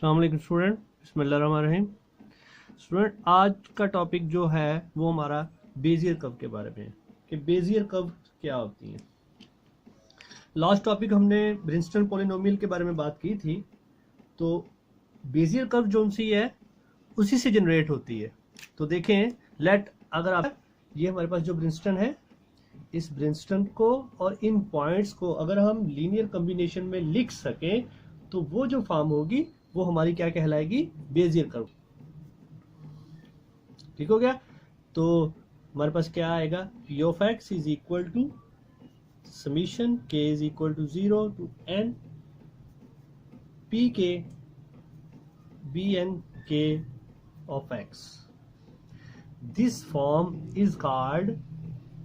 अस्सलाम वालेकुम स्टूडेंट, बिस्मिल्लाहिर्रहमानिर्रहीम। स्टूडेंट, आज का टॉपिक जो है वो हमारा बेजियर कर्व के बारे में है कि बेजियर कर्व क्या होती है। लास्ट टॉपिक हमने ब्रिंस्टन पॉलिनोमियल के बारे में बात की थी। तो बेजियर कर्व जो सी है उसी से जनरेट होती है। तो देखें, अगर आप ये हमारे पास जो ब्रिंस्टन है, इस ब्रिंस्टन को और इन पॉइंट्स को अगर हम लीनियर कॉम्बिनेशन में लिख सकें तो वो जो फॉर्म होगी वो हमारी क्या कहलाएगी, बेजियर कर्व। ठीक हो गया। तो हमारे पास क्या आएगा, p of x is equal to summation k is equal to 0 to n p के बी एन के of x. This form is called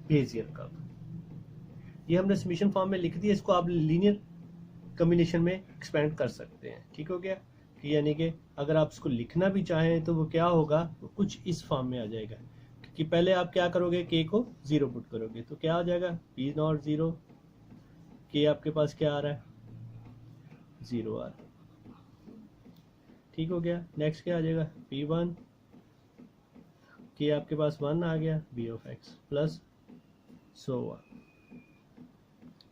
Bezier curve. ये हमने समीशन फॉर्म में लिख दिया, इसको आप लीनियर कॉम्बिनेशन में एक्सपेंड कर सकते हैं। ठीक हो गया कि यानी कि अगर आप इसको लिखना भी चाहें तो वो क्या होगा, वो कुछ इस फॉर्म में आ जाएगा। कि पहले आप क्या करोगे, के को 0 पुट करोगे तो क्या आ जाएगा, पी नॉट 0, के आपके पास क्या आ रहा है, 0 आ रहा है। ठीक हो गया। नेक्स्ट क्या आ जाएगा, P1, के आपके पास 1 आ गया, B of x plus so on.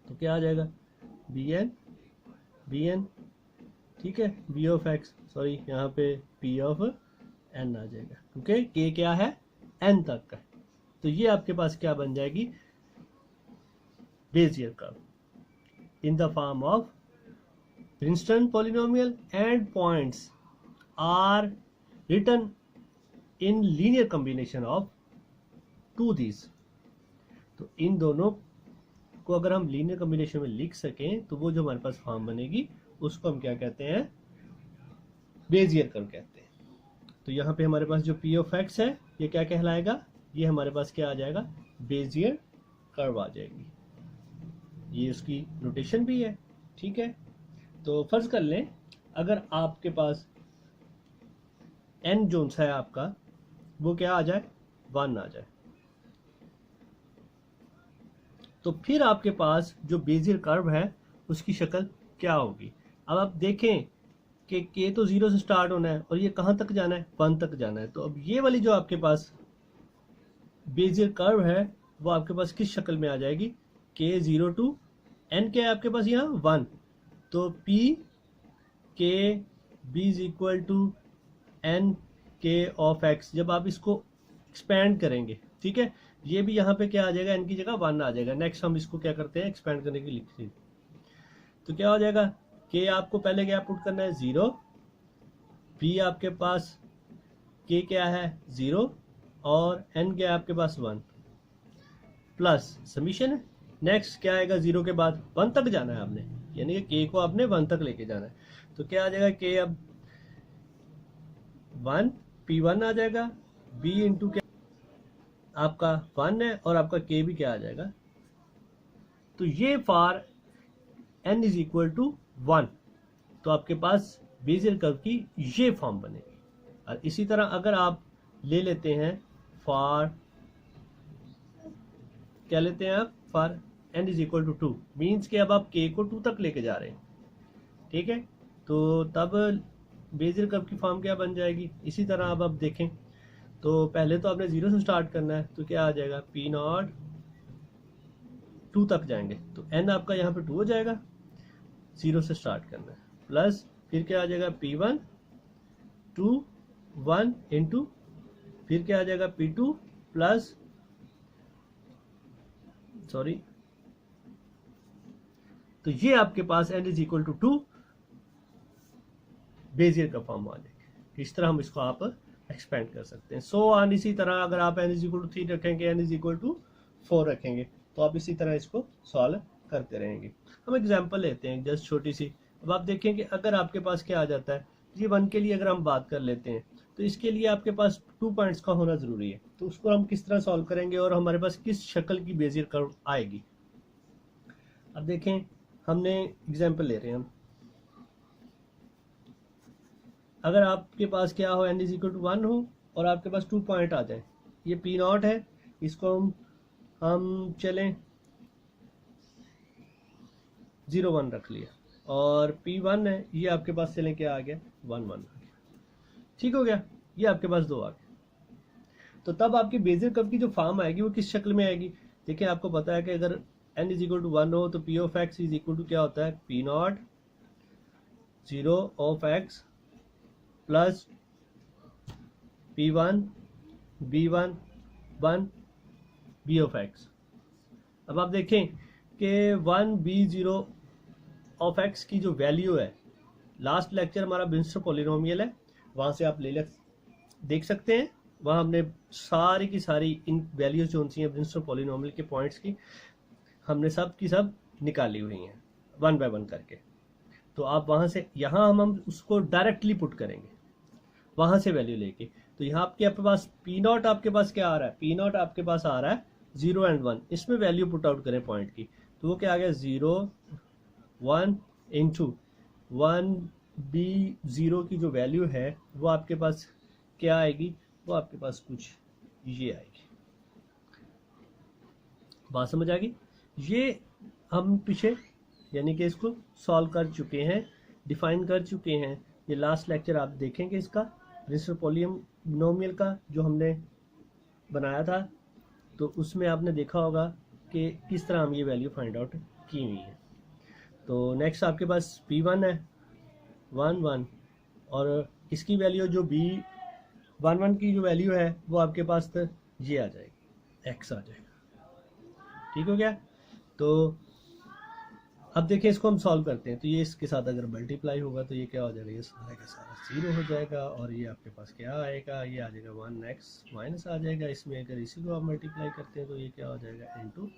तो क्या आ जाएगा, बी एन, ठीक है, बी ऑफ एक्स, सॉरी यहाँ पे पी ऑफ एन आ जाएगा क्योंकि के क्या है, एन तक का। तो ये आपके पास क्या बन जाएगी, Bezier curve in the form of Bernstein polynomial and points are written in linear combination of two these. तो इन दोनों को अगर हम लीनियर कॉम्बिनेशन में लिख सकें तो वो जो हमारे पास फॉर्म बनेगी उसको हम क्या कहते हैं, बेजियर कर्व कहते हैं। तो यहाँ पे हमारे पास जो पी ऑफ एक्स है ये क्या कहलाएगा, ये हमारे पास क्या आ जाएगा, बेजियर कर्व आ जाएगी। ये उसकी नोटेशन भी है। ठीक है। तो फर्ज कर लें अगर आपके पास एन जोन्स है आपका, वो क्या आ जाए, 1 आ जाए, तो फिर आपके पास जो बेजियर कर्व है उसकी शक्ल क्या होगी। अब आप देखें कि के तो 0 से स्टार्ट होना है और ये कहाँ तक जाना है, 1 तक जाना है। तो अब ये वाली जो आपके पास बेजियर कर्व है वो आपके पास किस शक्ल में आ जाएगी, के 0 टू एन क्या है आपके पास यहाँ 1, तो पी के B is equal to N के ऑफ एक्स। जब आप इसको एक्सपेंड करेंगे, ठीक है, ये भी यहाँ पे क्या आ जाएगा, एन की जगह 1 आ जाएगा। नेक्स्ट हम इसको क्या करते हैं, एक्सपेंड करने की लिखते हैं। तो क्या हो जाएगा, के आपको पहले क्या पुट करना है, 0, पी आपके पास के क्या है 0 और एन क्या है आपके पास 1 प्लस समीशन है। नेक्स्ट क्या आएगा, 0 के बाद 1 तक जाना है आपने, यानी कि के को आपने 1 तक लेके जाना है। तो क्या आ जाएगा, के अब 1 P1 आ जाएगा, B इंटू क्या आपका 1 है और आपका के भी क्या आ जाएगा। तो ये for n is equal to 1, तो आपके पास बेजियर कर्व की ये फॉर्म बनेगी। और इसी तरह अगर आप ले लेते हैं फॉर, क्या लेते हैं आप, for n is equal to 2, means कि अब आप k को 2 तक लेके जा रहे हैं। ठीक है। तो तब बेजियर कर्व की फॉर्म क्या बन जाएगी। इसी तरह अब आप देखें तो पहले तो आपने 0 से स्टार्ट करना है, तो क्या आ जाएगा, पी नॉट 2 तक जाएंगे तो n आपका यहाँ पे 2 हो जाएगा, 0 से स्टार्ट करना है, प्लस फिर क्या आ जाएगा, P1 2 1 इंटू फिर क्या आ जाएगा, P2 प्लस सॉरी, तो ये आपके पास n is equal to 2 Bezier का फॉर्म आ जाएगा। इस तरह हम इसको आप एक्सपेंड कर सकते हैं। सो ऑन, इसी तरह अगर आप n इज इक्वल टू 3 रखेंगे, n इज इक्वल टू 4 रखेंगे, तो आप इसी तरह इसको सॉल्व करते रहेंगे। हम एग्जांपल लेते हैं जस्ट छोटी सी। अब आप देखें कि अगर आपके पास क्या आ जाता है, ये 1 के लिए अगर हम बात कर लेते हैं तो इसके लिए आपके पास 2 पॉइंट्स का होना जरूरी है। तो उसको हम किस तरह सॉल्व करेंगे और हमारे पास किस शक्ल की बेजियर कर्व आएगी। अब देखें, हमने एग्जाम्पल ले रहे हैं हम, अगर आपके पास क्या हो, n इज इक्वल टू 1 हो और आपके पास 2 पॉइंट आ जाए, ये पी नॉट है, इसको हम चलें 0 1 रख लिया और P1 है, ये आपके पास चलें क्या आ गया 1 1 आ गया। ठीक हो गया, ये आपके पास 2 आ गया। तो तब आपकी बेजियर कर्व की जो फॉर्म आएगी वो किस शक्ल में आएगी? देखिए आपको पता है कि अगर n इज इक्वल टू 1 हो तो P of x is equal to क्या होता है, P not 0 of x plus P1 B1 1 B of x। अब आप देखें कि 1 B0 ऑफ x की जो वैल्यू है, लास्ट लेक्चर हमारा ब्रिंस्टर पॉलिनोमियल है, वहाँ से आप देख सकते हैं, वहाँ हमने सारी की सारी इन वैल्यूज जो सी हैं ब्रिंस्टर पॉलिनोमियल के पॉइंट्स की, हमने सब की सब निकाली हुई हैं 1 बाय 1 करके। तो आप वहाँ से यहाँ हम उसको डायरेक्टली पुट करेंगे, वहाँ से वैल्यू लेके। तो यहाँ आपके पास P नॉट आपके पास क्या आ रहा है, P नॉट आपके पास आ रहा है 0 एंड 1, इसमें वैल्यू पुट आउट करें पॉइंट की, तो वो क्या आ गया 0 1 इंटू 1 B0 की जो वैल्यू है वो आपके पास क्या आएगी, वो आपके पास कुछ ये आएगी। बात समझ आ गई? ये हम पीछे यानी कि इसको सॉल्व कर चुके हैं, डिफाइन कर चुके हैं। ये लास्ट लेक्चर आप देखेंगे इसका ब्रिंस्टर पॉलिनोमियल का जो हमने बनाया था, तो उसमें आपने देखा होगा कि किस तरह हम ये वैल्यू फाइंड आउट की हुई है। तो नेक्स्ट आपके पास P1 है 1 1, और इसकी वैल्यू जो B11 की जो वैल्यू है वो आपके पास तो ये आ जाएगी, x आ जाएगा। ठीक हो गया? तो अब देखिए इसको हम सॉल्व करते हैं, तो ये इसके साथ अगर मल्टीप्लाई होगा तो ये क्या हो जाएगा, ये सारा का सारा 0 हो जाएगा, और ये आपके पास क्या आएगा, ये आ जाएगा 1x माइनस आ जाएगा। इसमें अगर इसी को आप मल्टीप्लाई करते हैं तो ये क्या हो जाएगा इंटू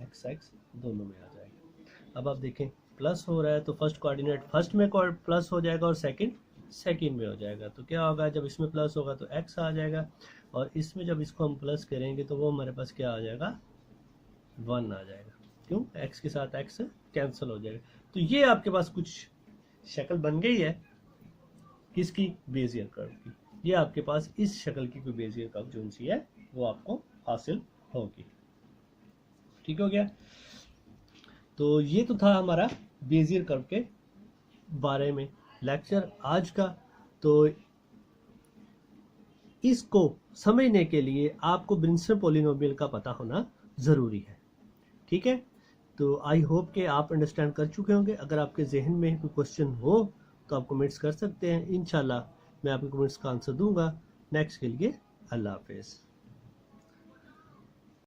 x दोनों में आ जाएगा। अब आप देखें प्लस हो रहा है तो फर्स्ट कोऑर्डिनेट फर्स्ट में प्लस हो जाएगा और सेकंड में हो जाएगा। तो क्या होगा, जब इसमें प्लस होगा तो x आ जाएगा, और इसमें जब इसको हम प्लस करेंगे तो वो हमारे पास क्या आ जाएगा 1 आ जाएगा। क्यों, x के साथ x कैंसिल हो जाएगा। तो ये आपके पास कुछ शक्ल बन गई है किसकी, बेजियर कर्व की। ये आपके पास इस शक्ल की कोई बेजियर कर्व जो सी है वो आपको हासिल होगी। ठीक हो गया? तो ये तो था हमारा बेजियर कर्व के बारे में लेक्चर आज का। तो इसको समझने के लिए आपको ब्रिंस्टर पॉलिनोमियल का पता होना ज़रूरी है। ठीक है? तो आई होप कि आप अंडरस्टैंड कर चुके होंगे। अगर आपके जहन में कोई क्वेश्चन हो तो आप कमेंट्स कर सकते हैं, इंशाल्लाह मैं आपके कमेंट्स का आंसर दूंगा। नेक्स्ट के लिए अल्लाह हाफिज़।